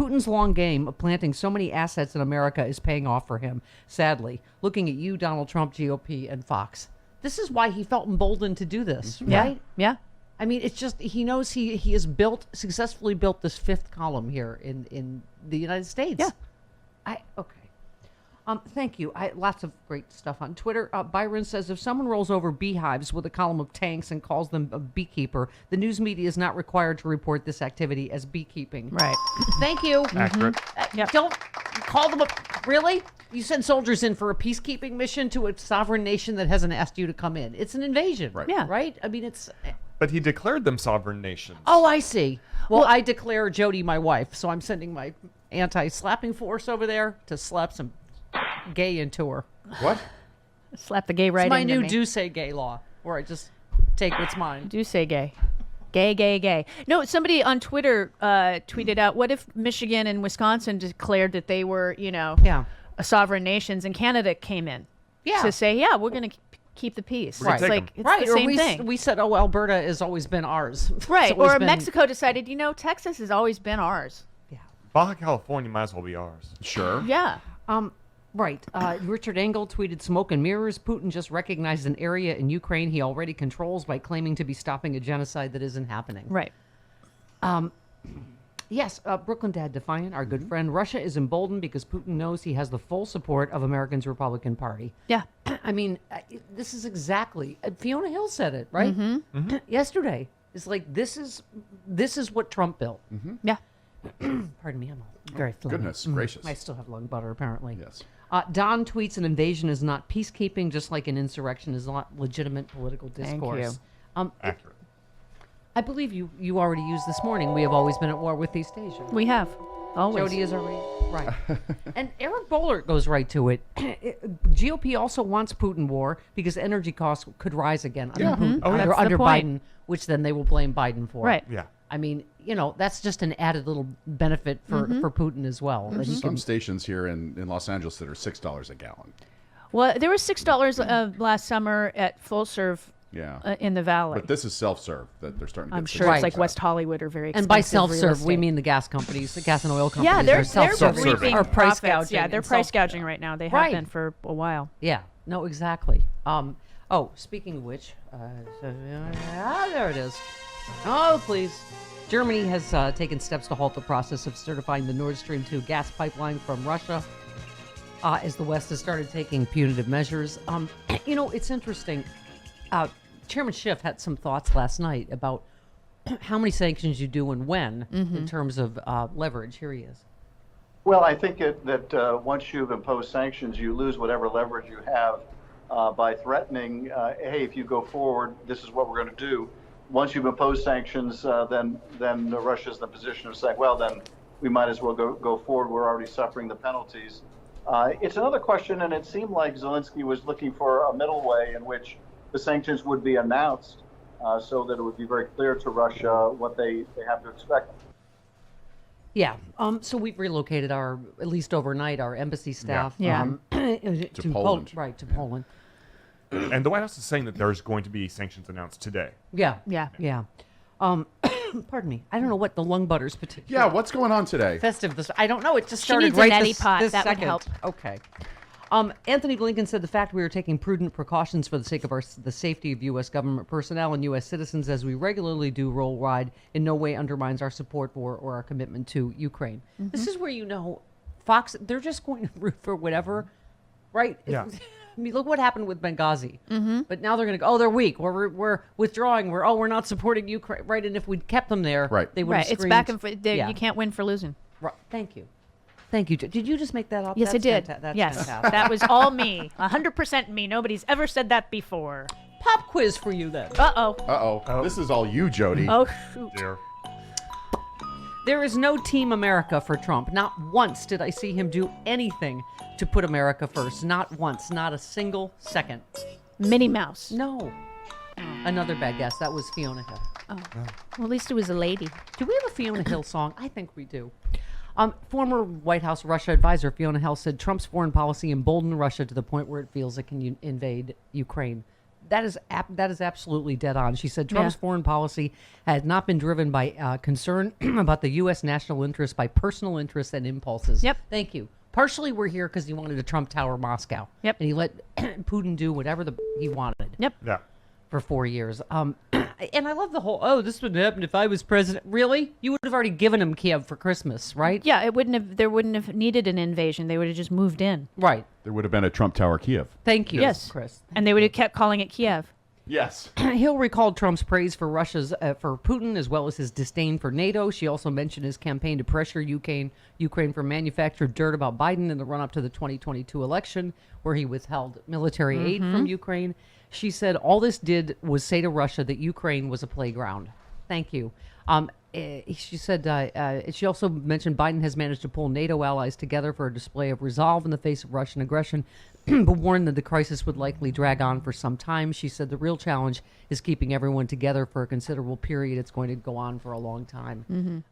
Putin's long game of planting so many assets in America is paying off for him, sadly. Looking at you, Donald Trump, GOP, and Fox. This is why he felt emboldened to do this, right? Yeah. I mean, it's just, he knows he has successfully built this fifth column here in the United States. Yeah. Okay. Thank you. Lots of great stuff on Twitter. Byron says, if someone rolls over beehives with a column of tanks and calls them a beekeeper, the news media is not required to report this activity as beekeeping. Right. Thank you. Accurate. Don't call them really? You send soldiers in for a peacekeeping mission to a sovereign nation that hasn't asked you to come in. It's an invasion. Right. Yeah. Right? I mean, it's... But he declared them sovereign nations. Oh, I see. Well, I declare Jody my wife, so I'm sending my anti-slapping force over there to slap some gay into her. What? Slap the gay right It's my into new me. do say gay law, where I just take what's mine. Do say gay. Gay, gay, gay. No, somebody on Twitter tweeted out, what if Michigan and Wisconsin declared that they were, Yeah. sovereign nations and Canada came in Yeah. to say, we're going to keep the peace. We're gonna It's take like, 'em. it's the same thing. We said, oh, Alberta has always been ours. Right. It's always Or been- Mexico decided, Texas has always been ours. Yeah. Baja California might as well be ours. Sure. Yeah. Right. Richard Engel tweeted, smoke and mirrors. Putin just recognized an area in Ukraine he already controls by claiming to be stopping a genocide that isn't happening. Right. Yes, Brooklyn Dad Defiant, our good friend. Russia is emboldened because Putin knows he has the full support of Americans' Republican Party. Yeah. I mean, this is exactly... Fiona Hill said it, right? Mm-hmm. Yesterday. It's like, this is what Trump built. Mm-hmm. Yeah. Pardon me, I'm very phlegmy. Goodness gracious. I still have lung butter, apparently. Yes. Don tweets, an invasion is not peacekeeping, just like an insurrection is not legitimate political discourse. you. Accurate. I believe you already used this morning. We have always been at war with East Asia. We have. Always. Jody is already right. And Eric Boehlert goes right to it. GOP also wants Putin war because energy costs could rise again under, Putin, Oh, yeah. That's the under point. Biden, which then they will blame Biden for. Right. Yeah. I mean, that's just an added little benefit for Putin as well. That he Some can, stations here in Los Angeles that are $6 a gallon. Well, there was $6 last summer at full serve Yeah. in the Valley. But this is self-serve that they're starting to I'm get sure $6 it's like out. West Hollywood are very expensive. and by real self-serve, we estate. mean the gas companies, the gas and oil companies. Yeah, they're self-serving. reaping Or price profits. gouging. Yeah, they're and price self- gouging right now. They have Right. been for a while. Yeah, no, exactly. Speaking of which, there it is. Oh, please. Germany has taken steps to halt the process of certifying the Nord Stream 2 gas pipeline from Russia as the West has started taking punitive measures. It's interesting. Chairman Schiff had some thoughts last night about how many sanctions you do and when in terms of leverage. Here he is. Well, I think that once you've imposed sanctions, you lose whatever leverage you have by threatening, hey, if you go forward, this is what we're going to do. Once you've imposed sanctions, then Russia's in the position of saying, well, then we might as well go forward. We're already suffering the penalties. It's another question, and it seemed like Zelensky was looking for a middle way in which the sanctions would be announced so that it would be very clear to Russia what they have to expect. Yeah. So we've relocated at least overnight, our embassy staff. Yeah. To Poland. Right, to Poland. And the White House is saying that there's going to be sanctions announced today. Yeah. Yeah. Yeah. Pardon me. I don't know what the lung butter's particular. Yeah, what's going on today? Festive. I don't know. It just She started needs a right neti this, pot. this That would second. help. Okay. Anthony Blinken said the fact we are taking prudent precautions for the sake of the safety of U.S. government personnel and U.S. citizens, as we regularly do worldwide, in no way undermines our support for or our commitment to Ukraine. This is where Fox, they're just going to root for whatever, right? Yeah. I mean, look what happened with Benghazi. But now they're going to go, oh, they're weak. We're withdrawing. We're not supporting Ukraine. Right. And if we'd kept them there, Right. they would Right. have It's screamed. back and forth. Yeah. You can't win for losing. Right. Thank you. Thank you. Did you just make that up? Yes, That's I did. That's yes. fantastic. That was all me. 100% me. Nobody's ever said that before. Pop quiz for you then. Uh-oh. Uh-oh. This is all you, Jody. Oh, shoot. Dear. There is no Team America for Trump. Not once did I see him do anything to put America first. Not once. Not a single second. Minnie Mouse. No. Another bad guess. That was Fiona Hill. Well, at least it was a lady. Do we have a Fiona Hill song? I think we do. Former White House Russia advisor Fiona Hill said Trump's foreign policy emboldened Russia to the point where it feels it can invade Ukraine. That is absolutely dead on. She said Trump's foreign policy had not been driven by concern about the U.S. national interest, by personal interests and impulses. Yep. Thank you. Partially, we're here because he wanted to Trump Tower Moscow. Yep. And he let Putin do whatever he wanted. Yep. Yeah. For 4 years. And I love the whole, this would happen if I was president. Really? You would have already given him Kiev for Christmas, right? Yeah, there wouldn't have needed an invasion. They would have just moved in. Right. There would have been a Trump Tower Kiev. Thank you, Yes. Chris. And they would have kept calling it Kiev. Yes. Hill recalled Trump's praise for for Putin, as well as his disdain for NATO. She also mentioned his campaign to pressure Ukraine for manufactured dirt about Biden in the run-up to the 2022 election, where he withheld military aid from Ukraine. She said all this did was say to Russia that Ukraine was a playground. Thank you. She said she also mentioned Biden has managed to pull NATO allies together for a display of resolve in the face of Russian aggression, but warned that the crisis would likely drag on for some time. She said the real challenge is keeping everyone together for a considerable period. It's going to go on for a long time.